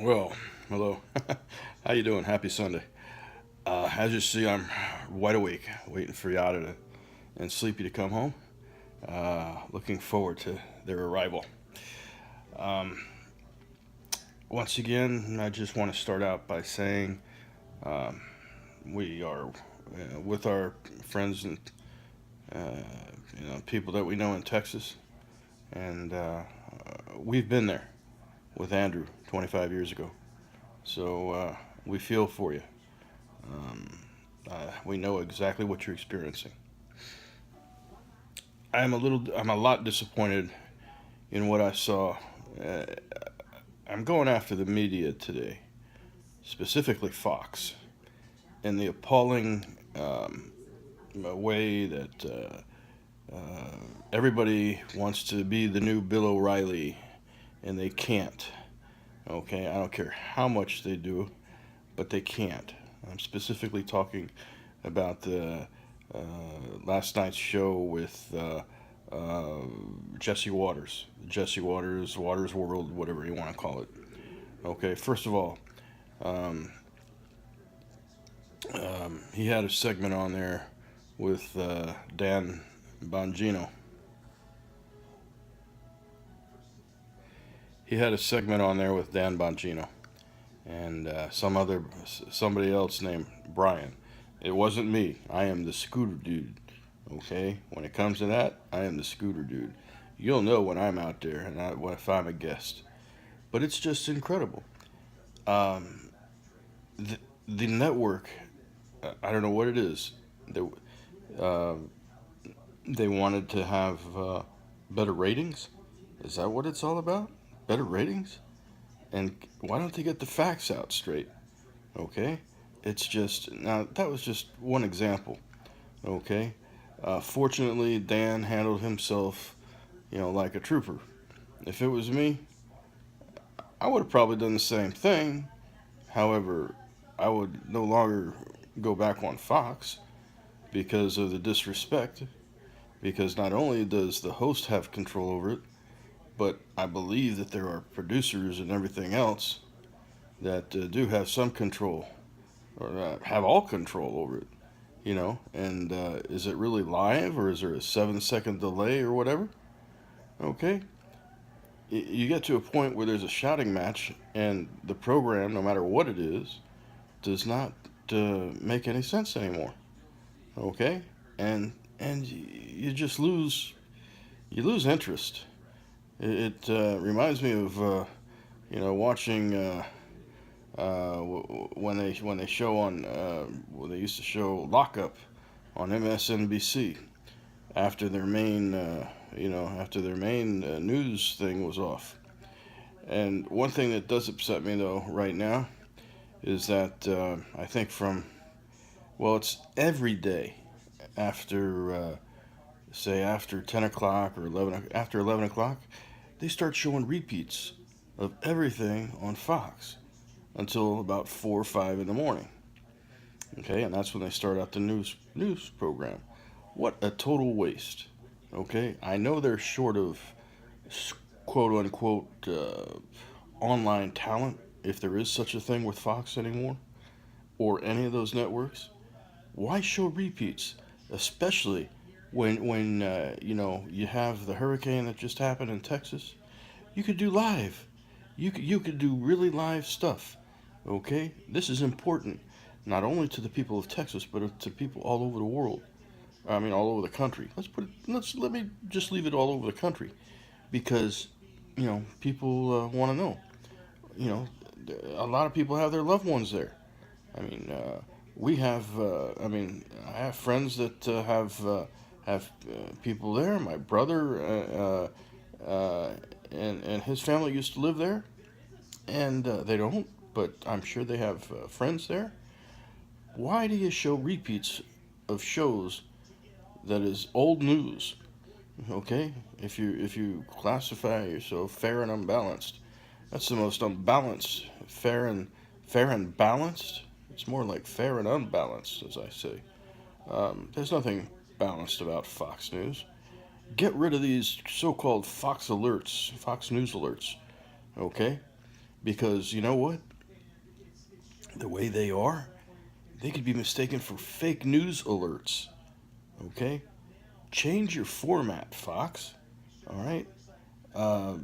Well, hello. How you doing? Happy Sunday. As you see, I'm wide awake, waiting for Yada and Sleepy to come home. Looking forward to their arrival. Um, Once again, I just want to start out by saying um, we are with our friends and uh, people that we know in Texas, and we've been there with Andrew 25 years ago. So we feel for you. Um, we know exactly what you're experiencing. I'm a lot disappointed in what I saw. Uh, I'm going after the media today, specifically Fox, and the appalling way that everybody wants to be the new Bill O'Reilly, and they can't. Okay, I don't care how much they do, but they can't. I'm specifically talking about the uh, last night's show with uh, Jesse Waters. Waters World, whatever you want to call it. Okay, first of all, um, he had a segment on there with Dan Bongino. He had a segment on there with Dan Bongino and somebody else named Brian. It wasn't me. I am the scooter dude. Okay, when it comes to that, I am the scooter dude. You'll know when I'm out there and if I'm a guest. But it's just incredible. Um, the, the network, I don't know what it is. They, uh, they wanted to have better ratings. Is that what it's all about? Better ratings? And why don't they get the facts out straight? Okay? It's just, now that was just one example. Okay? Fortunately, Dan handled himself, like a trooper. If it was me, I would have probably done the same thing. However, I would no longer go back on Fox because of the disrespect. Because not only does the host have control over it, but I believe that there are producers and everything else that do have some control or have all control over it. And is it really live or is there a 7 second delay or whatever? Okay, you get to a point where there's a shouting match and the program, no matter what it is, does not make any sense anymore. Okay, and you just lose interest. It reminds me of watching when they show on when they used to show Lockup on MSNBC after their main news thing was off. And one thing that does upset me though right now is that I think it's every day after say after 10 o'clock or 11 o'clock, they start showing repeats of everything on Fox until about 4 or 5 in the morning. Okay, and that's when they start out the news program. What a total waste. Okay, I know they're short of quote unquote online talent, if there is such a thing with Fox anymore, or any of those networks. Why show repeats, especially when you have the hurricane that just happened in Texas? You could do live. You could do really live stuff. Okay, this is important, not only to the people of Texas, but to people all over the world. I mean, all over the country. Let me just leave it all over the country, because people want to know. You know, a lot of people have their loved ones there. I mean, we have. I have friends that have people there. My brother and his family used to live there, and they don't. But I'm sure they have friends there. Why do you show repeats of shows that is old news? Okay, if you classify yourself fair and unbalanced, that's the most unbalanced. Fair and balanced. It's more like fair and unbalanced, as I say. There's nothing balanced about Fox News. Get rid of these so-called Fox alerts, Fox News alerts, okay? Because you know what? The way they are, they could be mistaken for fake news alerts, okay? Change your format, Fox, all right? Uh,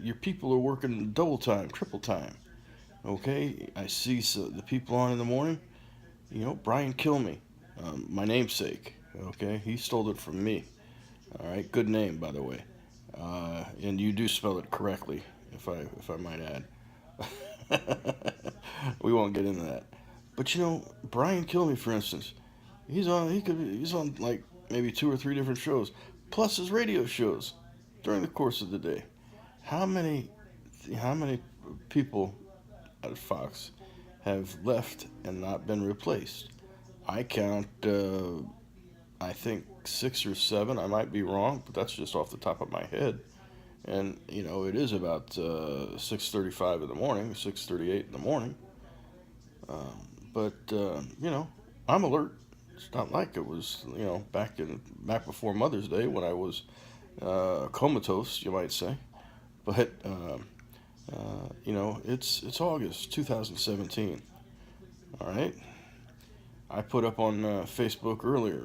your people are working double time, triple time, okay? I see the people on in the morning, Brian Kilme, my namesake, okay? He stole it from me, all right? Good name, by the way. And you do spell it correctly, if I might add. We won't get into that. But Brian Kilme, for instance, he's on like maybe two or three different shows, plus his radio shows during the course of the day. How many how many people at Fox have left and not been replaced? I count I think six or seven. I might be wrong, but that's just off the top of my head. And it is about 6:35 in the morning, 6:38 in the morning. But I'm alert. It's not like it was back before Mother's Day when I was comatose, you might say. But it's August 2017. All right. I put up on Facebook earlier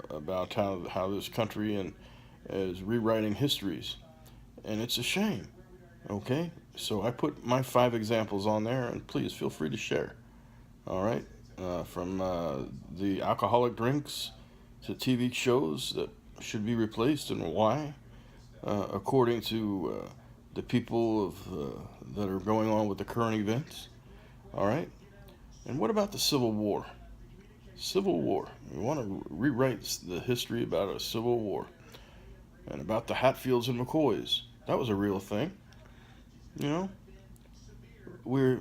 about how this country and is rewriting histories, and it's a shame. Okay, so I put my five examples on there, and please feel free to share. All right, from the alcoholic drinks to TV shows that should be replaced and why, according to the people that are going on with the current events. All right, and what about the Civil War? Civil War. We want to rewrite the history about a Civil War and about the Hatfields and McCoys. That was a real thing. You know, we're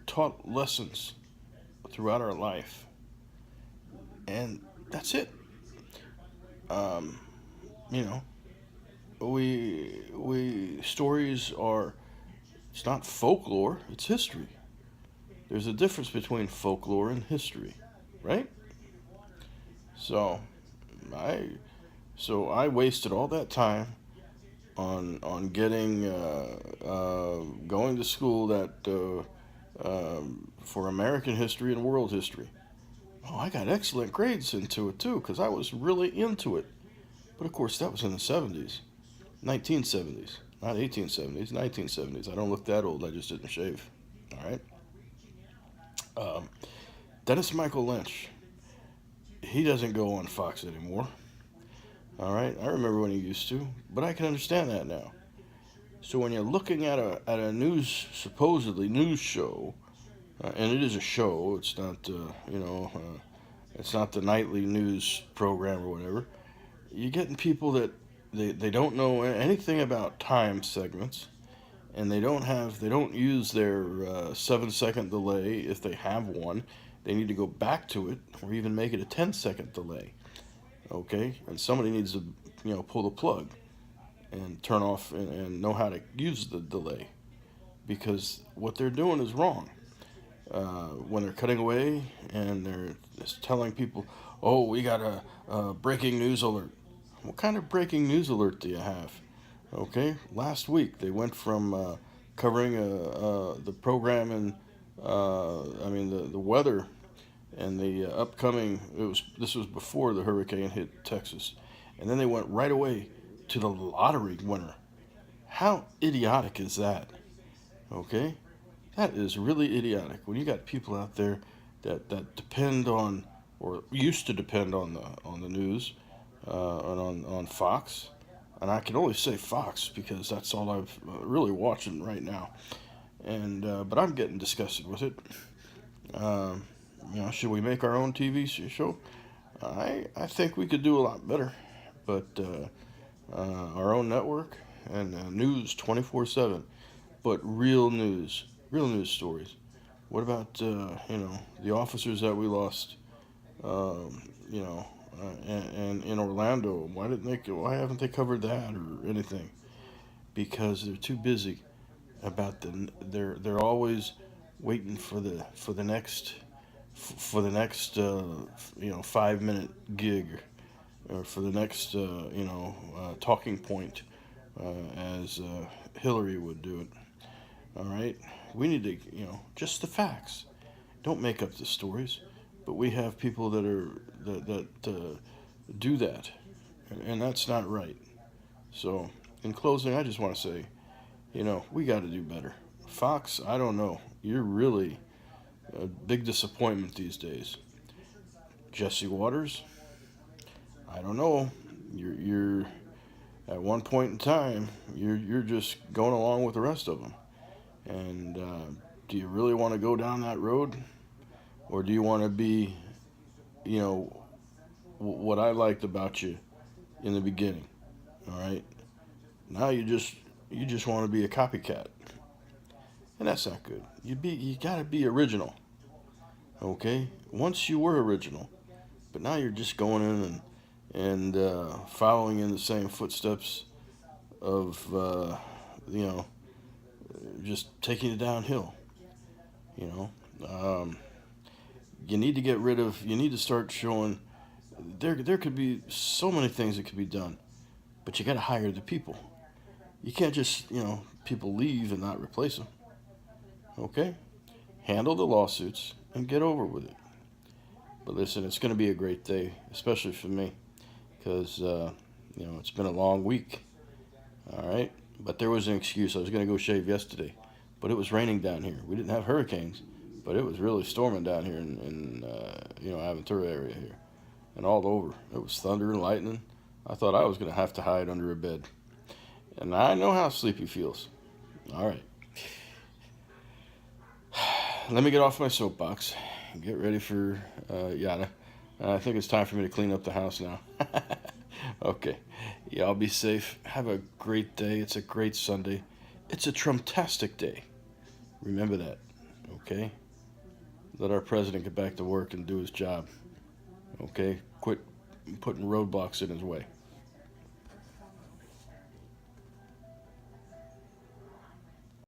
taught lessons throughout our life, and that's it. Um, you know, we stories are, it's not folklore, it's history. There's a difference between folklore and history, right? So I I wasted all that time on getting going to school that for American history and world history. Oh, I got excellent grades into it too because I was really into it. But of course, that was in the 70s, 1970s, not 1870s, 1970s. I don't look that old. I just didn't shave. All right. Um, Dennis Michael Lynch. He doesn't go on Fox anymore. All right. I remember when he used to, but I can understand that now. So when you're looking at a news supposedly news show, and it is a show, it's not it's not the nightly news program or whatever. You're getting people that they don't know anything about time segments, and they don't use their 7 second delay if they have one. They need to go back to it or even make it a 10 second delay. Okay, and somebody needs to pull the plug and turn off and know how to use the delay because what they're doing is wrong. When they're cutting away and they're just telling people, "Oh, we got a breaking news alert." What kind of breaking news alert do you have? Okay, last week they went from covering the program and I mean the weather and the upcoming. This was before the hurricane hit Texas, and then they went right away to the lottery winner. How idiotic is that? Okay, that is really idiotic. When you got people out there that depend on or used to depend on the news and on Fox, and I can only say Fox because that's all I've really watching right now. And but I'm getting disgusted with it. Um, should we make our own TV show? I think we could do a lot better, but our own network and news 24/7, but real news stories. What about the officers that we lost? Um, you know, and in Orlando, why haven't they covered that or anything? Because they're too busy about they're always waiting for the next 5 minute gig for the next, talking point, as Hillary would do it. All right, we need to, just the facts. Don't make up the stories. But we have people that do that, and that's not right. So, in closing, I just want to say, we got to do better. Fox, I don't know. You're really a big disappointment these days. Jesse Waters, I don't know. You're at one point in time, you're just going along with the rest of them. And do you really want to go down that road, or do you want to be, you know, what I liked about you in the beginning? All right. Now you just want to be a copycat, and that's not good. You gotta be original. Okay. Once you were original, but now you're just going in and following in the same footsteps of you know just taking it downhill. You know, you need to get rid of. You need to start showing. There could be so many things that could be done, but you got to hire the people. You can't just people leave and not replace them. Okay, handle the lawsuits and get over with it. But listen, it's going to be a great day, especially for me, because it's been a long week. All right, but there was an excuse. I was going to go shave yesterday, but it was raining down here. We didn't have hurricanes, but it was really storming down here in Aventura area here, and all over. It was thunder and lightning. I thought I was going to have to hide under a bed, and I know how sleepy feels. All right, let me get off my soapbox and get ready for yada. I think it's time for me to clean up the house now. Okay. Y'all be safe. Have a great day. It's a great Sunday. It's a Trumptastic day. Remember that. Okay? Let our president get back to work and do his job. Okay? Quit putting roadblocks in his way.